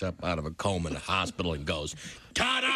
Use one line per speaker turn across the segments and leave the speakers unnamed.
up out of a coma in the hospital and goes, ta-da!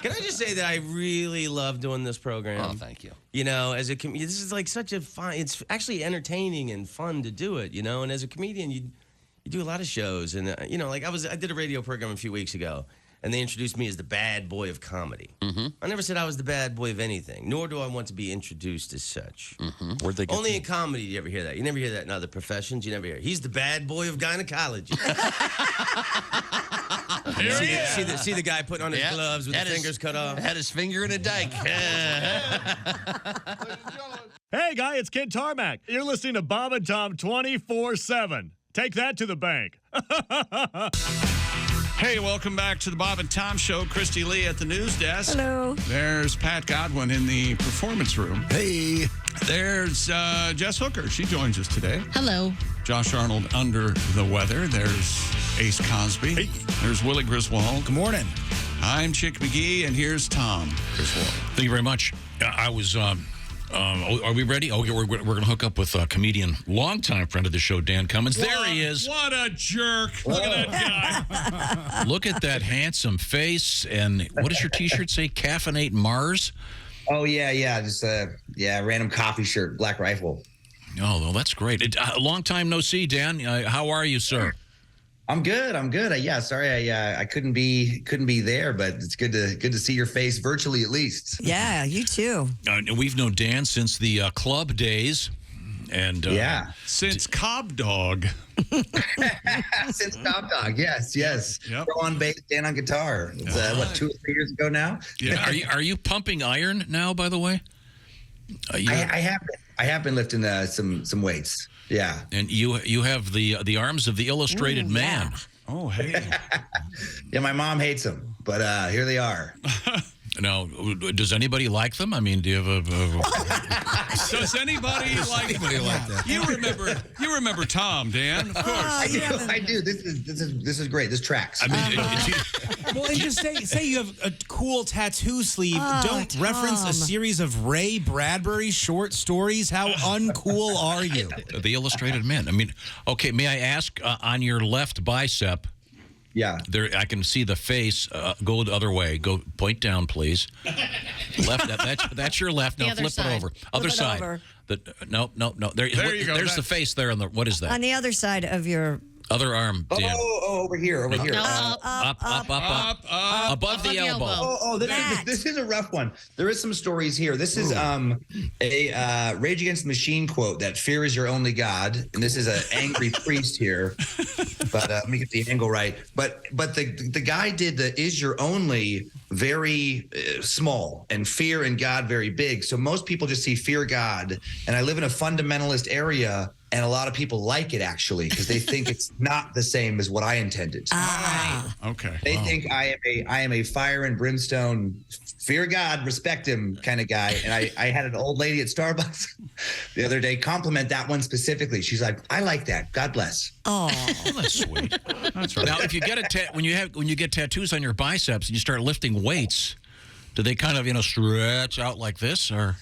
Can I just say that I really love doing this program?
Oh, thank you.
You know, as a this is like such a fun. It's actually entertaining and fun to do it. You know, and as a comedian, you do a lot of shows, and you know, like I did a radio program a few weeks ago, and they introduced me as the bad boy of comedy. Mm-hmm. I never said I was the bad boy of anything, nor do I want to be introduced as such.
Mm-hmm. Where'd they get
Only in comedy do you ever hear that. You never hear that in other professions. You never hear, he's the bad boy of gynecology. See the guy putting on his gloves with the fingers cut off?
Had his finger in a dike.
Hey, guy, it's Kid Tarmac. You're listening to Bob and Tom 24/7. Take that to the bank.
Hey, welcome back to the Bob and Tom Show. Christy Lee at the news desk.
Hello.
There's Pat Godwin in the performance room.
Hey.
There's Jess Hooker. She joins us today.
Hello.
Josh Arnold under the weather. There's Ace Cosby.
Hey.
There's Willie Griswold.
Good morning.
I'm Chick McGee, and here's Tom Griswold.
Thank you very much. I was, are we ready? Oh, we're going to hook up with a comedian, longtime friend of the show, Dan Cummins. There he is.
What a jerk. Look at that guy.
Look at that handsome face. And what does your T-shirt say? Caffeinate Mars?
Oh, yeah. Just random coffee shirt, Black Rifle.
Oh, well, that's great. A long time no see, Dan. How are you, sir?
I'm good. Sorry I couldn't be there, but it's good to see your face virtually at least.
Yeah, you too.
We've known Dan since the club days. And
since Cobb Dog.
Since Cobb Dog, yes.
Yep.
Pro on bass, Dan on guitar. It's, 2 or 3 years ago now?
Yeah.
Are you pumping iron now, by the way?
I have been lifting some weights. Yeah.
And you have the arms of the illustrated man.
Yeah.
Oh, hey.
Yeah, my mom hates them, but here they are.
Now, does anybody like them? I mean, do you have
Does anybody like
that?
You remember Tom, Dan? Of course.
I do. This is great. This tracks.
I mean,
Well, and just say you have a cool tattoo sleeve. Don't
Tom.
reference a series of Ray Bradbury short stories. How uncool are you?
the illustrated man. I mean, okay, may I ask, on your left bicep,
Yeah.
there I can see the face. Go the other way. Go point down, please. Left. That's your left. Now flip it over. Other
Flip it
side.
over.
No. There
you go.
There's the face there on the. What is that?
On the other side of your...
Other arm, Dan.
Oh, over here.
No,
Up. Above the elbow.
This is a rough one. There is some stories here. This is a Rage Against the Machine quote that fear is your only god, and this is an angry priest here. But let me get the angle right. But the guy did the is your only very small and fear and God very big. So most people just see fear God, and I live in a fundamentalist area. And a lot of people like it, actually, because they think it's not the same as what I intended.
Okay.
They think I am a fire and brimstone, fear God, respect him kind of guy. And I had an old lady at Starbucks the other day compliment that one specifically. She's like, I like that. God bless.
Oh,
That's sweet.
That's right.
Now, if you get when you get tattoos on your biceps and you start lifting weights, do they kind of stretch out like this, or?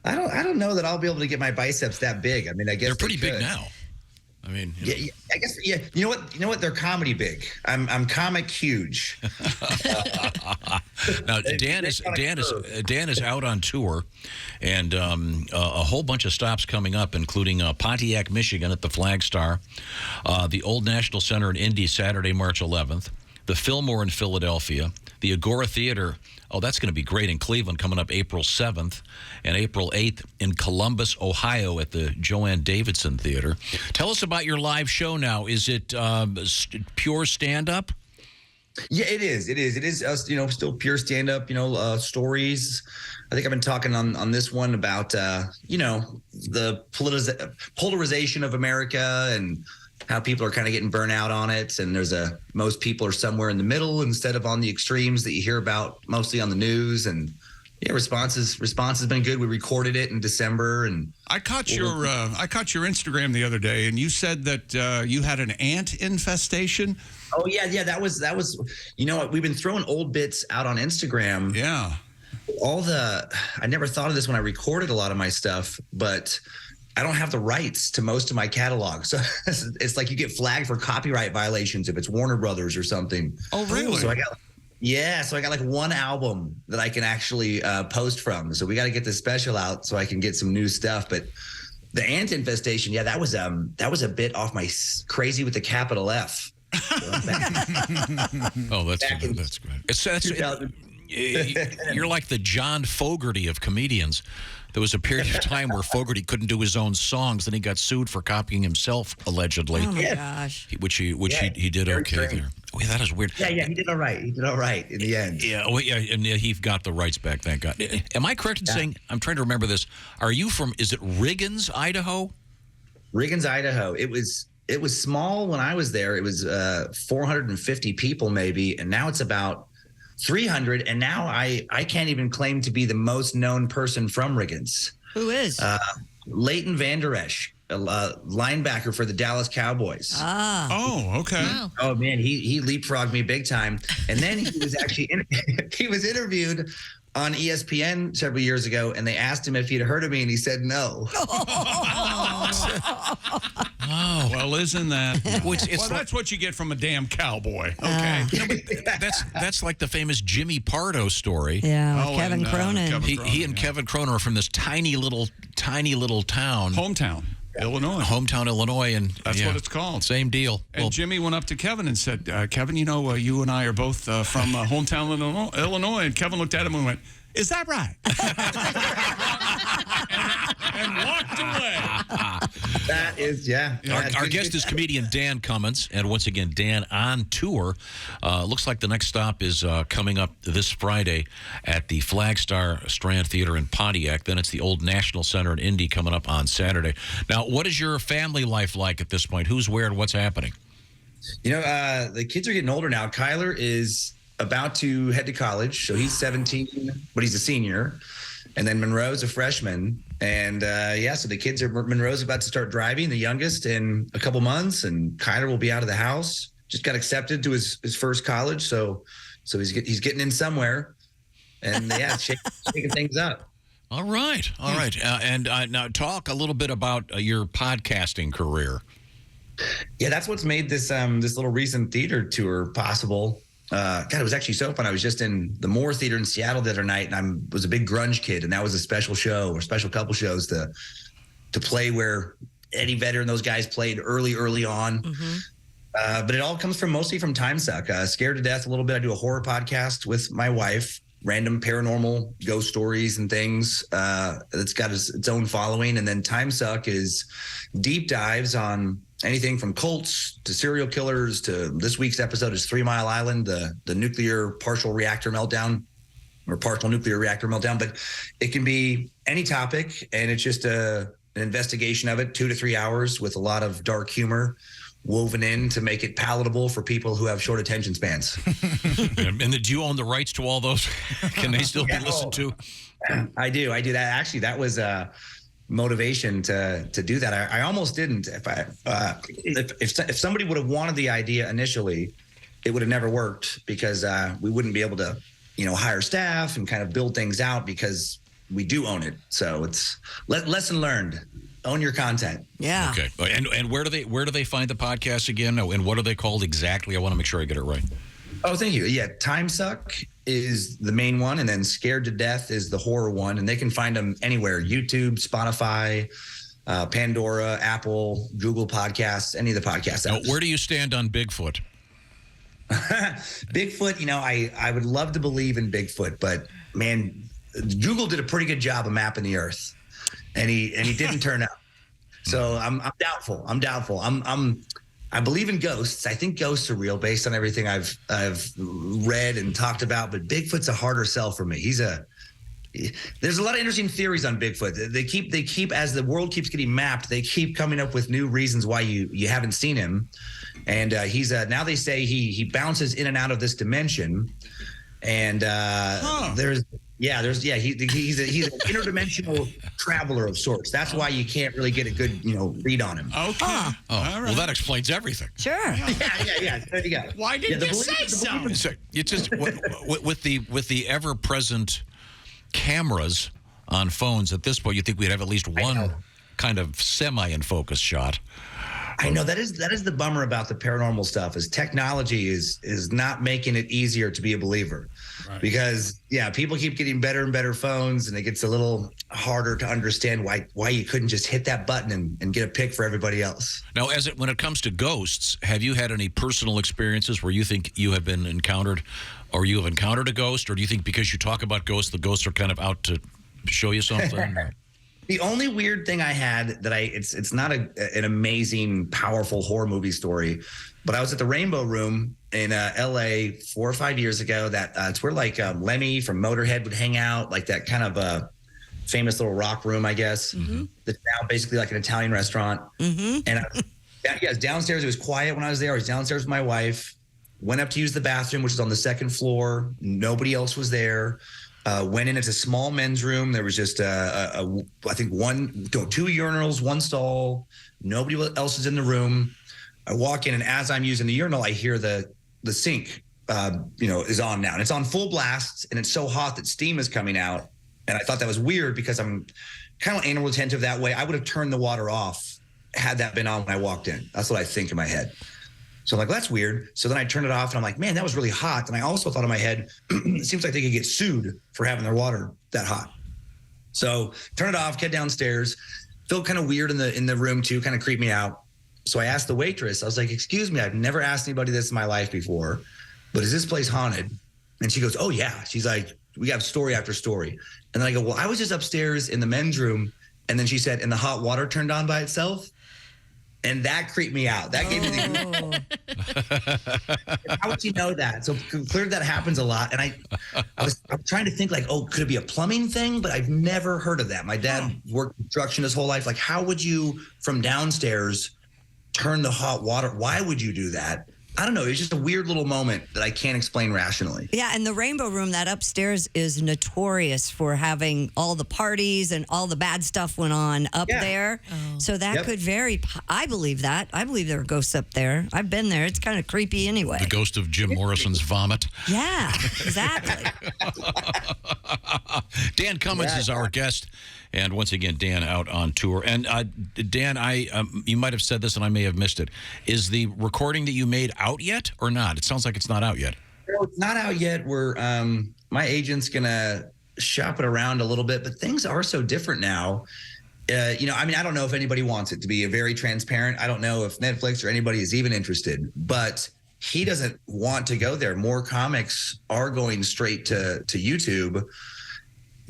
I don't know that I'll be able to get my biceps that big. I mean, I guess
They're pretty big
could.
now. I mean,
Yeah, I guess. Yeah, you know what? They're comedy big. I'm comic huge.
Now Dan is out on tour, and a whole bunch of stops coming up, including Pontiac, Michigan at the Flag Star, the Old National Center in Indy Saturday, March 11th, the Fillmore in Philadelphia, the Agora Theater. Oh, that's going to be great in Cleveland coming up April 7th and April 8th in Columbus, Ohio at the Joanne Davidson Theater. Tell us about your live show now. Is it pure stand-up?
Yeah, it is. It is. Still pure stand-up. Stories. I think I've been talking on this one about the polarization of America and how people are kind of getting burnt out on it. And most people are somewhere in the middle instead of on the extremes that you hear about mostly on the news. And Yeah, response has been good. We recorded it in December, and
I caught your Instagram the other day, and you said that you had an ant infestation.
oh yeah, that was. You know, we've been throwing old bits out on Instagram.
Yeah.
I never thought of this when I recorded a lot of my stuff, but I don't have the rights to most of my catalog. So it's like you get flagged for copyright violations if it's Warner Brothers or something.
Oh, really?
So I got like one album that I can actually post from. So we got to get this special out so I can get some new stuff. But the ant infestation, yeah, that was a bit off my crazy with the capital F.
Oh, that's good. You're like the John Fogerty of comedians. There was a period of time where Fogerty couldn't do his own songs, then he got sued for copying himself, allegedly.
Oh my gosh!
Which he did okay there. Oh, yeah, that is weird.
Yeah, he did all right. He did all right in the end.
Yeah, well, yeah, and he got the rights back. Thank God. Am I correct in saying? I'm trying to remember this. Are you from? Is it Riggins, Idaho?
Riggins, Idaho. It was small when I was there. It was 450 people maybe, and now it's about 300, and now I can't even claim to be the most known person from Riggins.
Who is?
Leighton Vander, Esch, a linebacker for the Dallas Cowboys.
Ah.
Oh, okay.
Wow.
Oh man, he leapfrogged me big time. And then he was actually he was interviewed on ESPN several years ago, and they asked him if he'd heard of me, and he said no.
Oh,
well, isn't that?
Well,
that's what you get from a damn cowboy. Okay.
that's like the famous Jimmy Pardo story.
Yeah, with Kevin Cronin.
He and Kevin Cronin are from this tiny little town.
Hometown,
Illinois, and
that's what it's called.
Same deal.
And Jimmy went up to Kevin and said, "Kevin, you know, you and I are both from hometown Illinois." And Kevin looked at him and went, "Is that right?" and walked away.
That is, yeah.
Our guest is comedian Dan Cummins, and once again, Dan on tour. Looks like the next stop is coming up this Friday at the Flagstar Strand Theater in Pontiac. Then it's the Old National Center in Indy coming up on Saturday. Now, what is your family life like at this point? Who's where and what's happening?
You know, the kids are getting older now. Kyler is about to head to college, so he's 17, but he's a senior. And then Monroe's a freshman. And so the kids Monroe's about to start driving, the youngest, in a couple months, and Kyler will be out of the house. Just got accepted to his first college, so he's getting in somewhere, and shaking things up.
All right. And now talk a little bit about your podcasting career.
Yeah, that's what's made this little recent theater tour possible. God, it was actually so fun. I was just in the Moore Theater in Seattle the other night, and I was a big grunge kid, and that was a special show or special couple shows to play where Eddie Vedder and those guys played early on. Mm-hmm. But it all comes mostly from Timesuck. Scared to Death a little bit. I do a horror podcast with my wife, random paranormal ghost stories and things. It's got its own following. And then Timesuck is deep dives on anything from cults to serial killers to this week's episode is 3 Mile Island, the nuclear partial nuclear reactor meltdown. But it can be any topic, and it's just an investigation of it, 2 to 3 hours with a lot of dark humor woven in to make it palatable for people who have short attention spans.
And do you own the rights to all those? Can they still be listened to?
I do. That actually, that was motivation to do that. I almost didn't. If somebody would have wanted the idea initially, it would have never worked, because we wouldn't be able to, hire staff and kind of build things out, because we do own it. So it's lesson learned. Own your content.
Yeah.
Okay. And where do they find the podcast again? And what are they called exactly? I want to make sure I get it right.
Oh, thank you. Yeah, Timesuck is the main one, and then Scared to Death is the horror one, and they can find them anywhere: YouTube, Spotify, Pandora, Apple, Google Podcasts, any of the podcasts.
Now, where do you stand on Bigfoot?
Bigfoot, I would love to believe in Bigfoot, but man, Google did a pretty good job of mapping the Earth, and he didn't turn up. So I'm doubtful. I believe in ghosts. I think ghosts are real based on everything I've read and talked about, but Bigfoot's a harder sell for me. There's a lot of interesting theories on Bigfoot. They keep as the world keeps getting mapped, they keep coming up with new reasons why you haven't seen him. And he's now they say he bounces in and out of this dimension. And Yeah, he's an interdimensional traveler of sorts. That's why you can't really get a good read on him.
Okay.
Oh,
All right.
well, that explains everything.
Sure.
Yeah. There you go.
Why didn't you say so?
So it's just with the ever-present cameras on phones at this point, you think we'd have at least one kind of semi-in-focus shot.
I know that is the bummer about the paranormal stuff is technology is not making it easier to be a believer, because people keep getting better and better phones, and it gets a little harder to understand why you couldn't just hit that button and get a pic for everybody else.
Now, when it comes to ghosts, have you had any personal experiences where you think you have been encountered, or you have encountered a ghost, or do you think because you talk about ghosts, the ghosts are kind of out to show you something?
The only weird thing I had that it's not an amazing, powerful horror movie story, but I was at the Rainbow Room in LA 4 or 5 years ago. It's where Lemmy from Motorhead would hang out, like that kind of a famous little rock room, I guess. Mm-hmm. That's now basically like an Italian restaurant. Mm-hmm. And I was downstairs. It was quiet when I was there. I was downstairs with my wife. Went up to use the bathroom, which is on the second floor. Nobody else was there. Went in. It's a small men's room. There was just I think two urinals, one stall. Nobody else is in the room. I walk in, and as I'm using the urinal, I hear the sink, is on now, and it's on full blast, and it's so hot that steam is coming out. And I thought that was weird because I'm kind of anal retentive that way. I would have turned the water off had that been on when I walked in. That's what I think in my head. So I'm like, well, that's weird. So then I turned it off, and I'm like, man, that was really hot. And I also thought in my head, it seems like they could get sued for having their water that hot. So turn it off, get downstairs. Felt kind of weird in the room too, kind of creeped me out. So I asked the waitress, I was like, excuse me, I've never asked anybody this in my life before, but is this place haunted? And she goes, oh yeah. She's like, we have story after story. And then I go, well, I was just upstairs in the men's room. And then she said, and the hot water turned on by itself. And that creeped me out. That gave me the. How would you know that? So clearly that happens a lot. And I was trying to think like, oh, could it be a plumbing thing? But I've never heard of that. My dad worked construction his whole life. Like, how would you from downstairs turn the hot water? Why would you do that? I don't know. It's just a weird little moment that I can't explain rationally.
Yeah, and the Rainbow Room, that upstairs, is notorious for having all the parties and all the bad stuff went on up there. Oh. So that could vary. I believe that. I believe there are ghosts up there. I've been there. It's kind of creepy anyway.
The ghost of Jim Morrison's vomit.
Yeah, exactly.
Dan Cummins is our guest. And once again, Dan out on tour. And Dan, you might have said this and I may have missed it. Is the recording that you made out yet or not? It sounds like it's not out yet.
No, it's not out yet. We're my agent's gonna shop it around a little bit, but things are so different now. I don't know if anybody wants it to be very transparent. I don't know if Netflix or anybody is even interested, but he doesn't want to go there. More comics are going straight to YouTube,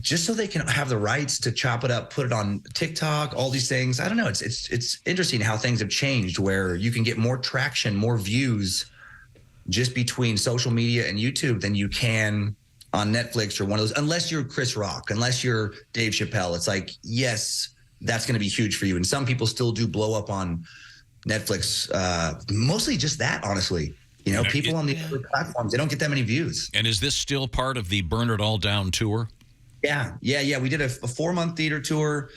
just so they can have the rights to chop it up, put it on TikTok, all these things. I don't know. It's interesting how things have changed, where you can get more traction, more views just between social media and YouTube than you can on Netflix or one of those, unless you're Chris Rock, unless you're Dave Chappelle. It's like, yes, that's going to be huge for you. And some people still do blow up on Netflix, mostly just that, honestly. People on the other platforms, they don't get that many views.
And is this still part of the Burn It All Down tour?
Yeah. We did a 4-month theater tour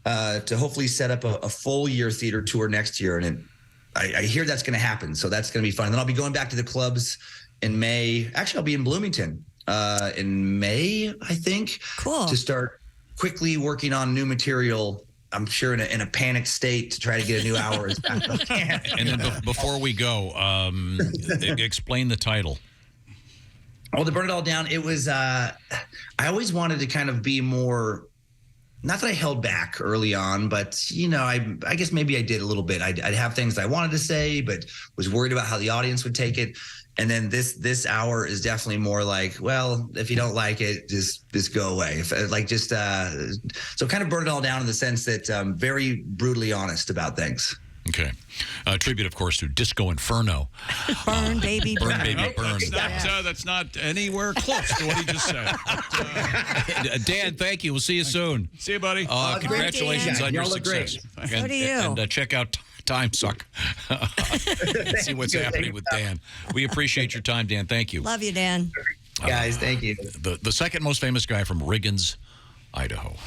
to hopefully set up a full year theater tour next year. And I hear that's going to happen. So that's going to be fun. And then I'll be going back to the clubs in May. Actually, I'll be in Bloomington in May, I think.
Cool.
To start quickly working on new material. I'm sure in a panicked state to try to get a new hour as fast as I can.
And then before we go, explain the title.
Oh, to Burn It All Down. It was, I always wanted to kind of be more, not that I held back early on, but, I guess maybe I did a little bit. I'd have things I wanted to say, but was worried about how the audience would take it. And then this hour is definitely more like, well, if you don't like it, just go away. So kind of Burn It All Down in the sense that I'm very brutally honest about things.
Okay. Tribute, of course, to Disco Inferno.
Burn, baby, burn.
Burn, baby, burn.
That's not anywhere close to what he just said.
Dan, thank you. We'll see you soon.
See you, buddy.
Congratulations on your
Y'all look
success.
So do you.
And check out Timesuck. See what's happening with Dan. We appreciate your time, Dan. Thank you.
Love you, Dan.
Guys, thank you.
The second most famous guy from Riggins, Idaho.